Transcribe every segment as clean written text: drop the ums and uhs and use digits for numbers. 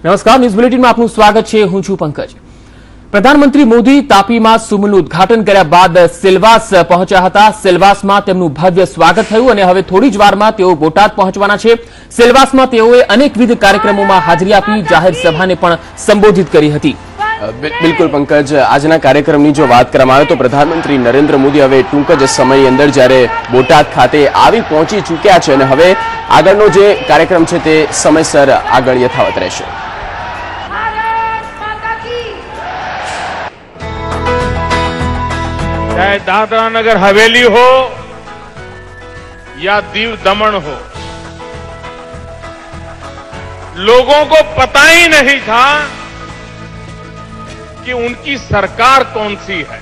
નમસ્કાર, ન્યૂઝ બુલેટિનમાં આપનું સ્વાગત છે. હું છું પંકજ. પ્રધાનમંત્રી મોદી તાપીમાં સુમનું ઉદ્ઘાટન કર્યા બાદ સિલવાસ પહોંચ્યા હતા. સિલવાસમાં તેમનું ભવ્ય સ્વાગત થયું અને હવે થોડી જ વારમાં તેઓ બોટાદ પહોંચવાના છે. સિલવાસમાં તેઓએ અનેકવિધ કાર્યક્રમોમાં હાજરી આપી, જાહેર સભાને પણ સંબોધિત કરી હતી. બિલકુલ પંકજ, આજના કાર્યક્રમની જો વાત કરવામાં આવે તો પ્રધાનમંત્રી નરેન્દ્ર મોદી હવે ટૂંક જ સમયની અંદર જ્યારે બોટાદ ખાતે આવી પહોંચી ચૂક્યા છે અને હવે આગળનો જે કાર્યક્રમ છે તે સમયસર આગળ યથાવત રહેશે. चाहे दादरा नगर हवेली हो या दीव दमन हो, लोगों को पता ही नहीं था कि उनकी सरकार कौन सी है.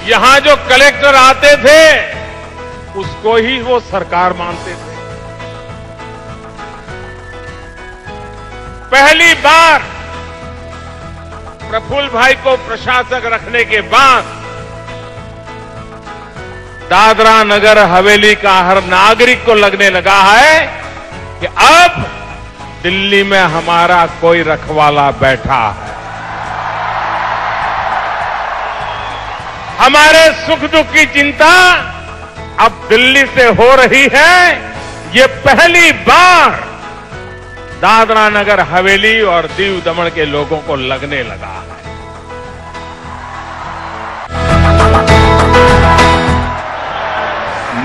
यहां जो कलेक्टर आते थे उसको ही वो सरकार मानते थे. पहली बार प्रफुल्ल भाई को प्रशासक रखने के बाद दादरा नगर हवेली का हर नागरिक को लगने लगा है कि अब दिल्ली में हमारा कोई रखवाला बैठा है. हमारे सुख दुख की चिंता अब दिल्ली से हो रही है. ये पहली बार दादरा नगर हवेली और दीव दमन के लोगों को लगने लगा है.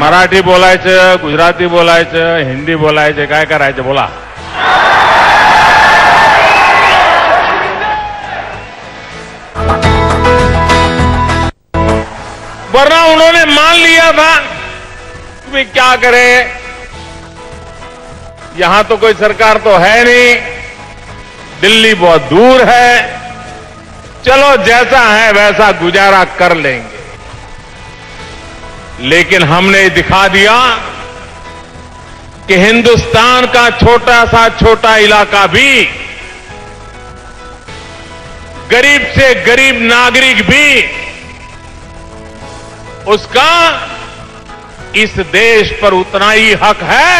मराठी बोलायचं, गुजराती बोलायचं, हिंदी बोलायचं, काय करायचं बोला. वरना उन्होंने मान लिया था कि क्या करें, यहां तो कोई सरकार तो है नहीं, दिल्ली बहुत दूर है, चलो जैसा है वैसा गुजारा कर लेंगे. लेकिन हमने दिखा दिया कि हिंदुस्तान का छोटा सा छोटा इलाका भी, गरीब से गरीब नागरिक भी, उसका इस देश पर उतना ही हक है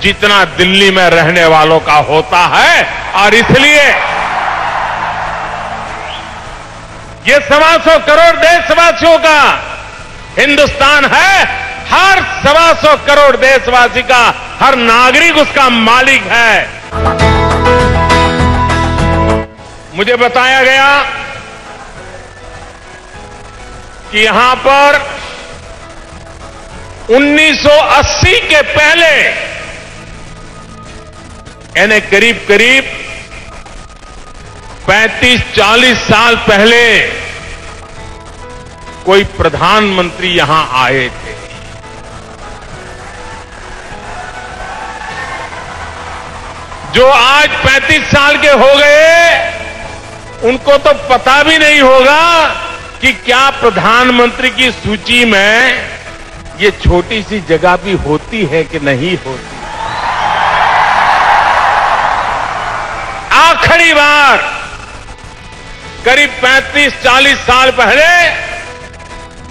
जितना दिल्ली में रहने वालों का होता है. और इसलिए ये 125 करोड़ देशवासियों का हिंदुस्तान है. हर 125 करोड़ देशवासी का हर नागरिक उसका मालिक है. मुझे बताया गया कि यहां पर 1980 के पहले, यानी करीब करीब 35-40 साल पहले कोई प्रधानमंत्री यहां आए थे. जो आज 35 साल के हो गए उनको तो पता भी नहीं होगा कि क्या प्रधानमंत्री की सूची में ये छोटी सी जगह भी होती है कि नहीं होती. आखिरी बार करीब 35-40 साल पहले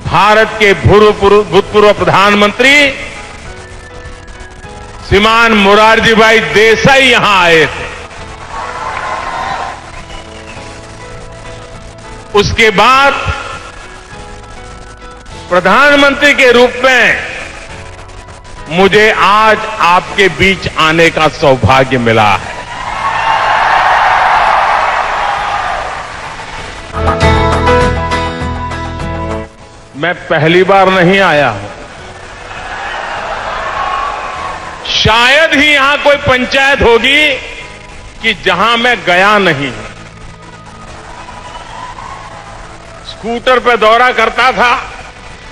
भारत के भूतपूर्व प्रधानमंत्री श्रीमान मोरारजी भाई देसाई यहां आए थे. उसके बाद प्रधानमंत्री के रूप में मुझे आज आपके बीच आने का सौभाग्य मिला है. मैं पहली बार नहीं आया हूं. शायद ही यहां कोई पंचायत होगी कि जहां मैं गया नहीं हूं. स्कूटर पे दौरा करता था.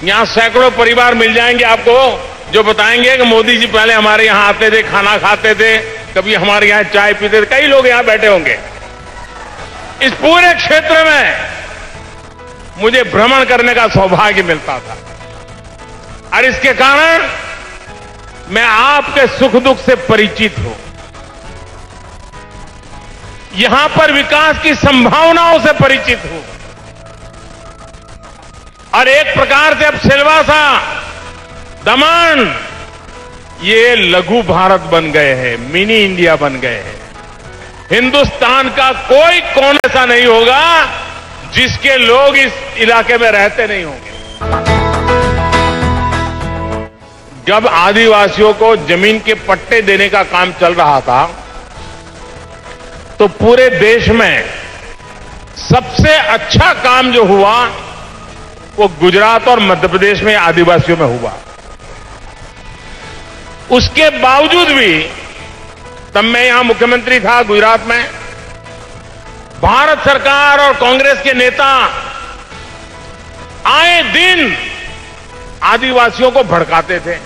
यहां सैकड़ों परिवार मिल जाएंगे आपको जो बताएंगे कि मोदी जी पहले हमारे यहां आते थे, खाना खाते थे, कभी हमारे यहां चाय पीते थे. कई लोग यहां बैठे होंगे. इस पूरे क्षेत्र में मुझे भ्रमण करने का सौभाग्य मिलता था और इसके कारण मैं आपके सुख दुख से परिचित हूं. यहां पर विकास की संभावनाओं से परिचित हूं और एक प्रकार से अब सिलवासा, दमन ये लघु भारत बन गए हैं, मिनी इंडिया बन गए हैं। हिंदुस्तान का कोई कोना ऐसा नहीं होगा जिसके लोग इस इलाके में रहते नहीं होंगे। जब आदिवासियों को जमीन के पट्टे देने का काम चल रहा था तो पूरे देश में सबसे अच्छा काम जो हुआ वो गुजरात और मध्य प्रदेश में आदिवासियों में हुआ। उसके बावजूद भी तब मैं यहां मुख्यमंत्री था गुजरात में, भारत सरकार और कांग्रेस के नेता आए दिन आदिवासियों को भड़काते थे,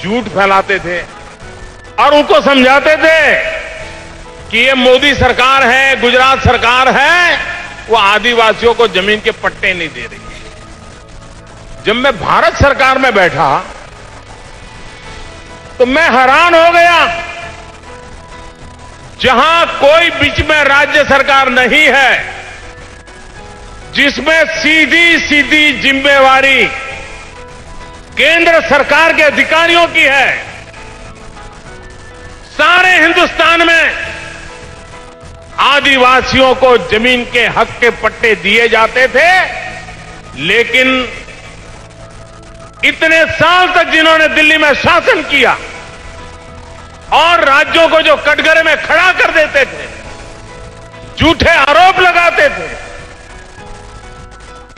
झूठ फैलाते थे और उनको समझाते थे कि ये मोदी सरकार है, गुजरात सरकार है, वो आदिवासियों को जमीन के पट्टे नहीं दे रही। जब मैं भारत सरकार में बैठा तो मैं हैरान हो गया, जहां कोई बीच में राज्य सरकार नहीं है, जिसमें सीधी सीधी जिम्मेवारी केंद्र सरकार के अधिकारियों की है। सारे हिंदुस्तान में आदिवासियों को जमीन के हक के पट्टे दिए जाते थे, लेकिन इतने साल तक जिन्होंने दिल्ली में शासन किया और राज्यों को जो कटघरे में खड़ा कर देते थे, झूठे आरोप लगाते थे,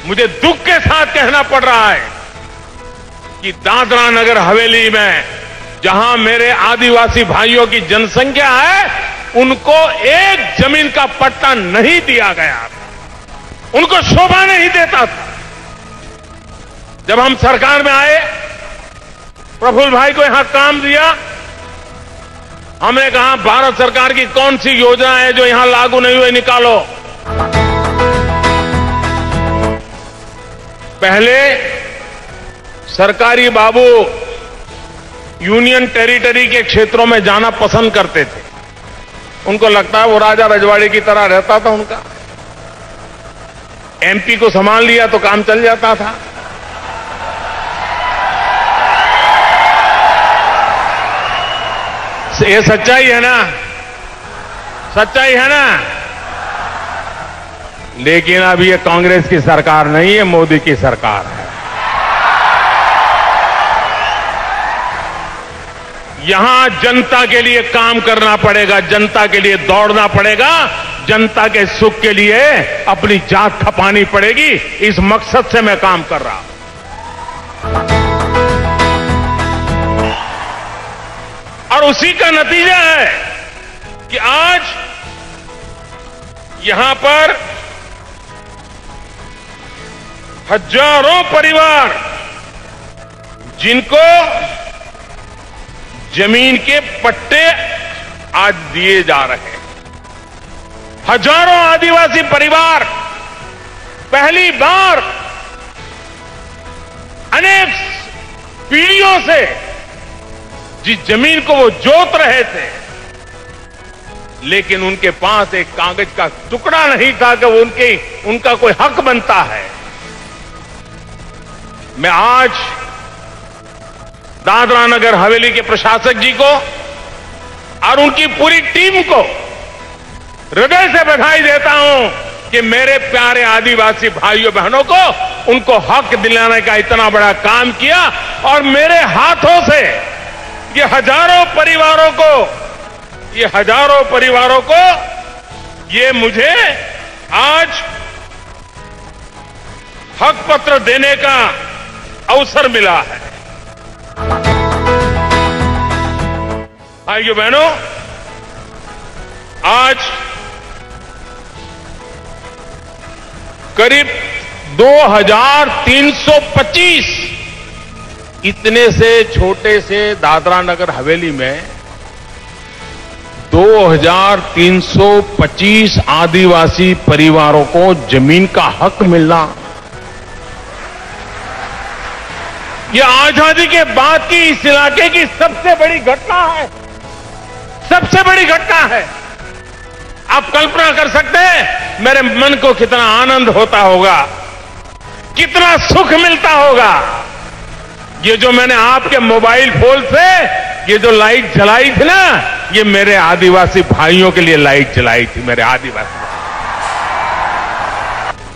मुझे दुख के साथ कहना पड़ रहा है कि दादरा नगर हवेली में जहां मेरे आदिवासी भाइयों की जनसंख्या है, उनको एक जमीन का पट्टा नहीं दिया गया था, उनको शोभा नहीं देता था। जब हम सरकार में आए, प्रफुल्ल भाई को यहां काम दिया, हमने कहा भारत सरकार की कौन सी योजना है जो यहां लागू नहीं हुई, निकालो। पहले सरकारी बाबू यूनियन टेरिटरी के क्षेत्रों में जाना पसंद करते थे, उनको लगता है वो राजा रजवाड़ी की तरह रहता था उनका। एमपी को संभाल लिया तो काम चल जाता था। ये सच्चाई है ना, सच्चाई है ना। लेकिन अब ये कांग्रेस की सरकार नहीं है, मोदी की सरकार है। यहां जनता के लिए काम करना पड़ेगा, जनता के लिए दौड़ना पड़ेगा, जनता के सुख के लिए अपनी जान खपानी पड़ेगी। इस मकसद से मैं काम कर रहा हूं। और उसी का नतीजा है कि आज यहां पर हजारों परिवार जिनको जमीन के पट्टे आज दिए जा रहे हैं, हजारों आदिवासी परिवार पहली बार अनेक पीढ़ियों से जिस जमीन को वो जोत रहे थे, लेकिन उनके पास एक कागज का टुकड़ा नहीं था कि उनका कोई हक बनता है। मैं आज दादरा नगर हवेली के प्रशासक जी को और उनकी पूरी टीम को हृदय से बधाई देता हूं कि मेरे प्यारे आदिवासी भाइयों बहनों को उनको हक दिलाने का इतना बड़ा काम किया और मेरे हाथों से ये हजारों परिवारों को ये मुझे आज हक पत्र देने का अवसर मिला है। भाइयों बहनों, आज करीब 2325 इतने से छोटे से दादरा नगर हवेली में 2325 आदिवासी परिवारों को जमीन का हक मिलना, यह आजादी के बाद की इस इलाके की सबसे बड़ी घटना है, सबसे बड़ी घटना है। आप कल्पना कर सकते हैं मेरे मन को कितना आनंद होता होगा, कितना सुख मिलता होगा ये जो मैंने आपके मोबाइल फोन से ये जो लाइट जलाई थी ना, ये मेरे आदिवासी भाइयों के लिए लाइट जलाई थी। मेरे आदिवासी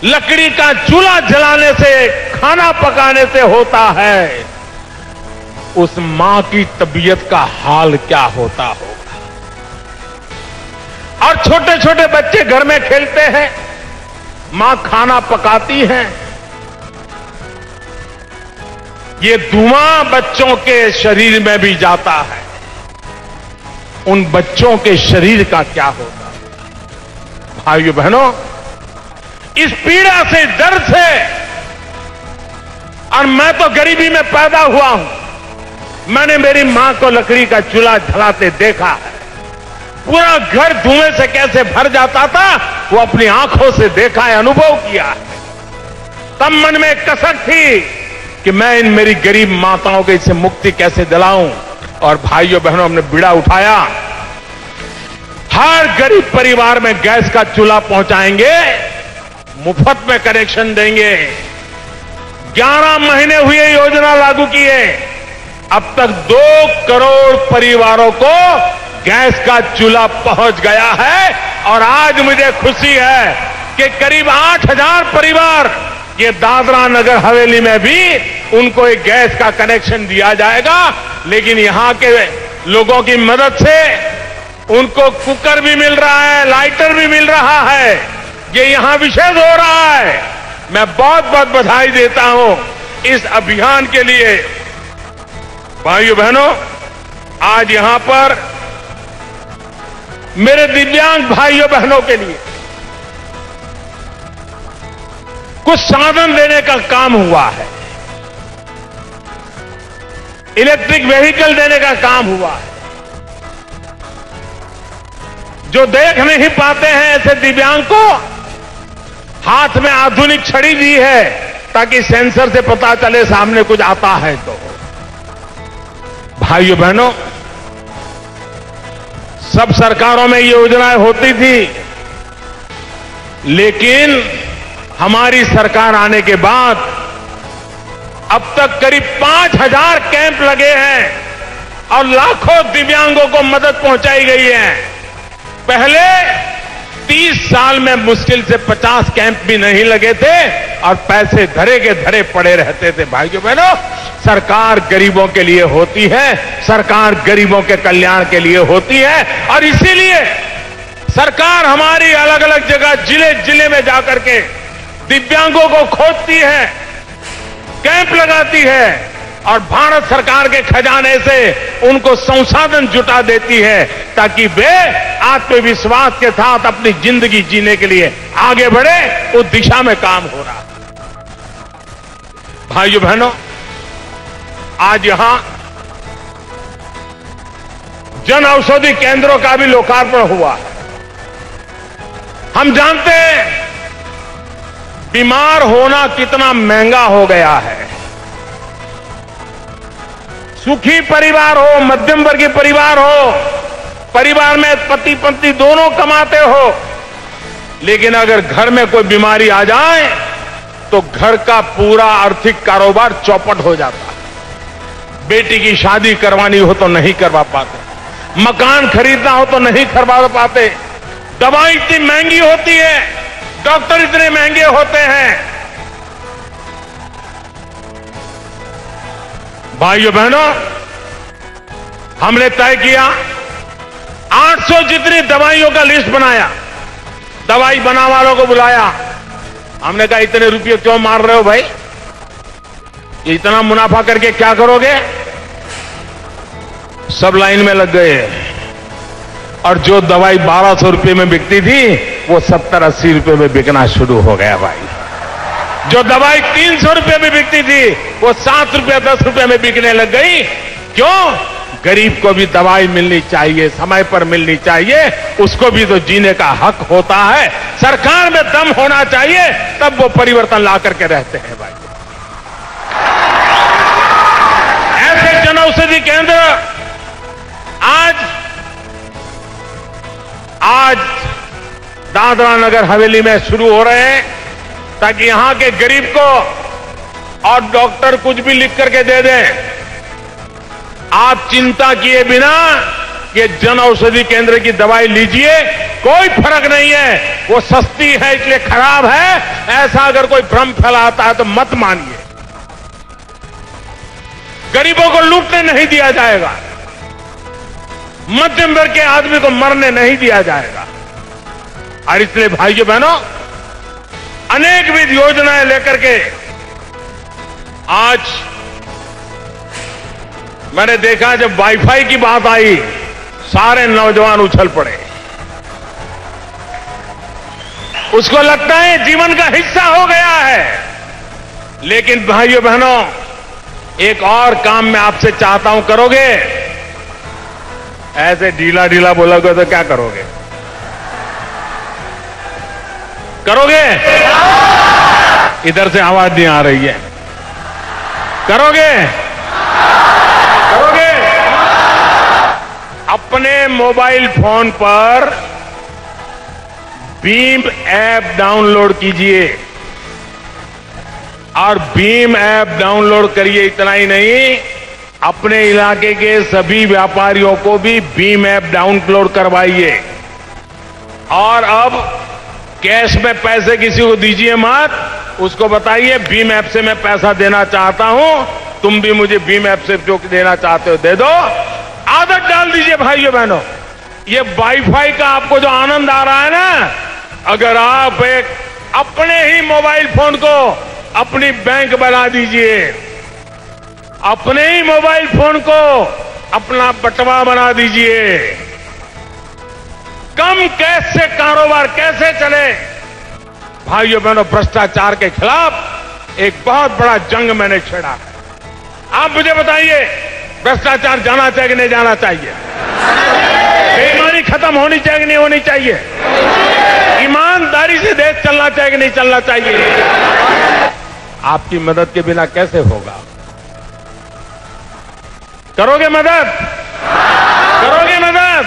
लकड़ी का चूल्हा जलाने से, खाना पकाने से होता है, उस मां की तबीयत का हाल क्या होता होगा। और छोटे छोटे बच्चे घर में खेलते हैं, मां खाना पकाती है, ये धुआं बच्चों के शरीर में भी जाता है। उन बच्चों के शरीर का क्या होता है? भाइयों बहनों, इस पीड़ा से, दर्द से, और मैं तो गरीबी में पैदा हुआ हूं। मैंने मेरी मां को लकड़ी का चूल्हा जलाते देखा है। पूरा घर धुएं से कैसे भर जाता था, वो अपनी आंखों से देखा है, अनुभव किया है। तब मन में कसक थी कि मैं इन मेरी गरीब माताओं के इससे मुक्ति कैसे दिलाऊं। और भाइयों बहनों, हमने बीड़ा उठाया, हर गरीब परिवार में गैस का चूल्हा पहुंचाएंगे, मुफ्त में कनेक्शन देंगे। 11 महीने हुए योजना लागू किए, अब तक 2 करोड़ परिवारों को गैस का चूल्हा पहुंच गया है। और आज मुझे खुशी है कि करीब 8,000 परिवार, ये दादरा नगर हवेली में भी उनको एक गैस का कनेक्शन दिया जाएगा। लेकिन यहां के लोगों की मदद से उनको कुकर भी मिल रहा है, लाइटर भी मिल रहा है। ये यहां विशेष हो रहा है। मैं बहुत बहुत बधाई देता हूं इस अभियान के लिए। भाइयों बहनों, आज यहां पर मेरे दिव्यांग भाइयों बहनों के लिए कुछ साधन देने का काम हुआ है, इलेक्ट्रिक व्हीकल देने का काम हुआ है। जो देख नहीं पाते हैं ऐसे दिव्यांग को हाथ में आधुनिक छड़ी दी है, ताकि सेंसर से पता चले सामने कुछ आता है तो। भाइयों बहनों, सब सरकारों में ये योजनाएं होती थी, लेकिन हमारी सरकार आने के बाद अब तक करीब 5,000 कैंप लगे हैं और लाखों दिव्यांगों को मदद पहुंचाई गई है। पहले 30 साल में मुश्किल से 50 कैंप भी नहीं लगे थे और पैसे धरे के धरे पड़े रहते थे। भाइयों बहनों, सरकार गरीबों के लिए होती है, सरकार गरीबों के कल्याण के लिए होती है। और इसीलिए सरकार हमारी अलग अलग जगह, जिले जिले में जाकर के दिव्यांगों को खोजती है, कैंप लगाती है और भारत सरकार के खजाने से उनको संसाधन जुटा देती है, ताकि वे आत्मविश्वास के साथ अपनी जिंदगी जीने के लिए आगे बढ़े। उस दिशा में काम हो रहा है। भाइयों बहनों, आज यहां जन औषधि केंद्रों का भी लोकार्पण हुआ है। हम जानते हैं बीमार होना कितना महंगा हो गया है। सुखी परिवार हो, मध्यम वर्गीय परिवार हो, परिवार में पति पत्नी दोनों कमाते हो, लेकिन अगर घर में कोई बीमारी आ जाए तो घर का पूरा आर्थिक कारोबार चौपट हो जाता है। बेटी की शादी करवानी हो तो नहीं करवा पाते, मकान खरीदना हो तो नहीं खरीद पाते, दवाई इतनी महंगी होती है, डॉक्टर इतने महंगे होते हैं। भाइयों बहनों, हमने तय किया 800 जितनी दवाइयों का लिस्ट बनाया, दवाई बनाने वालों को बुलाया। हमने कहा इतने रुपये क्यों मार रहे हो भाई, ये इतना मुनाफा करके क्या करोगे? सब लाइन में लग गए और जो दवाई 1200 रुपये में बिकती थी वो 70-80 रुपये में बिकना शुरू हो गया भाई। जो दवाई 300 रुपये में बिकती थी वो 7 रुपये 10 रुपये में बिकने लग गई। क्यों? गरीब को भी दवाई मिलनी चाहिए, समय पर मिलनी चाहिए, उसको भी तो जीने का हक होता है। सरकार में दम होना चाहिए, तब वो परिवर्तन ला करके रहते हैं भाई। ऐसे जनऔषधि केंद्र आज दादरा नगर हवेली में शुरू हो रहे हैं, ताकि यहां के गरीब को और डॉक्टर कुछ भी लिख करके दे दें, आप चिंता किए बिना ये जन औषधि केंद्र की दवाई लीजिए, कोई फर्क नहीं है, वो सस्ती है इसलिए खराब है, ऐसा अगर कोई भ्रम फैलाता है तो मत मानिए। गरीबों को लूटने नहीं दिया जाएगा, मध्यम वर्ग के आदमी को मरने नहीं दिया जाएगा। और इसलिए भाइयों बहनों, अनेकविध योजनाएं लेकर के आज मैंने देखा जब वाईफाई की बात आई, सारे नौजवान उछल पड़े। उसको लगता है जीवन का हिस्सा हो गया है। लेकिन भाइयों बहनों, एक और काम मैं आपसे चाहता हूं, करोगे? ऐसे ढीला ढीला बोलोगे तो क्या करोगे? करोगे? इधर से आवाज नहीं आ रही है। करोगे? करोगे? अपने मोबाइल फोन पर भीम ऐप डाउनलोड कीजिए और भीम ऐप डाउनलोड करिए। इतना ही नहीं, अपने इलाके के सभी व्यापारियों को भी भीम ऐप डाउनलोड करवाइए। और अब कैश में पैसे किसी को दीजिए मत, उसको बताइए भीम ऐप से मैं पैसा देना चाहता हूं, तुम भी मुझे भीम ऐप से जो देना चाहते हो दे दो। आदत डाल दीजिए भाइयों बहनों। ये वाईफाई का आपको जो आनंद आ रहा है ना, अगर आप एक अपने ही मोबाइल फोन को अपनी बैंक बना दीजिए, अपने ही मोबाइल फोन को अपना बटवा बना दीजिए। कम कैश से कारोबार कैसे चले? भाइयों बहनों, भ्रष्टाचार के खिलाफ एक बहुत बड़ा जंग मैंने छेड़ा है। आप मुझे बताइए, भ्रष्टाचार जाना चाहिए कि नहीं जाना चाहिए? बेईमानी खत्म होनी चाहिए कि नहीं होनी चाहिए? ईमानदारी से देश चलना चाहिए कि नहीं चलना चाहिए? आपकी मदद के बिना कैसे होगा? करोगे मदद? करोगे मदद?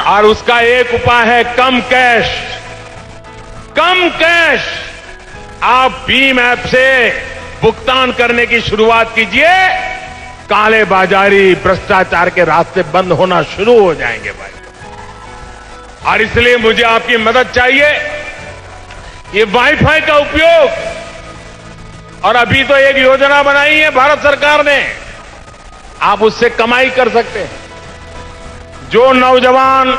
और उसका एक उपाय है कम कैश। कम कैश। आप भीम ऐप से भुगतान करने की शुरुआत कीजिए, काले बाजारी, भ्रष्टाचार के रास्ते बंद होना शुरू हो जाएंगे भाई। और इसलिए मुझे आपकी मदद चाहिए। ये वाईफाई का उपयोग, और अभी तो एक योजना बनाई है भारत सरकार ने, आप उससे कमाई कर सकते हैं। जो नौजवान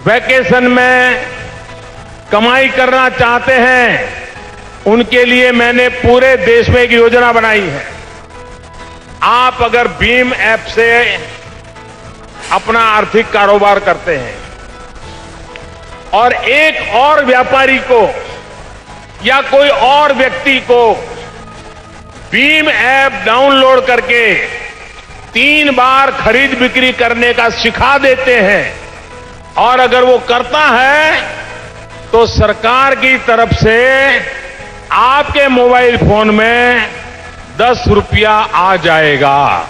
वैकेशन में कमाई करना चाहते हैं, उनके लिए मैंने पूरे देश में एक योजना बनाई है। आप अगर भीम ऐप से अपना आर्थिक कारोबार करते हैं और एक और व्यापारी को या कोई और व्यक्ति को भीम ऐप डाउनलोड करके 3 बार खरीद बिक्री करने का सिखा देते हैं, और अगर वो करता है तो सरकार की तरफ से आपके मोबाइल फोन में 10 रुपया आ जाएगा।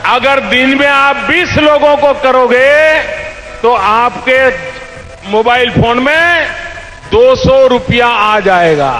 अगर दिन में आप 20 लोगों को करोगे तो आपके मोबाइल फोन में 200 रुपया आ जाएगा।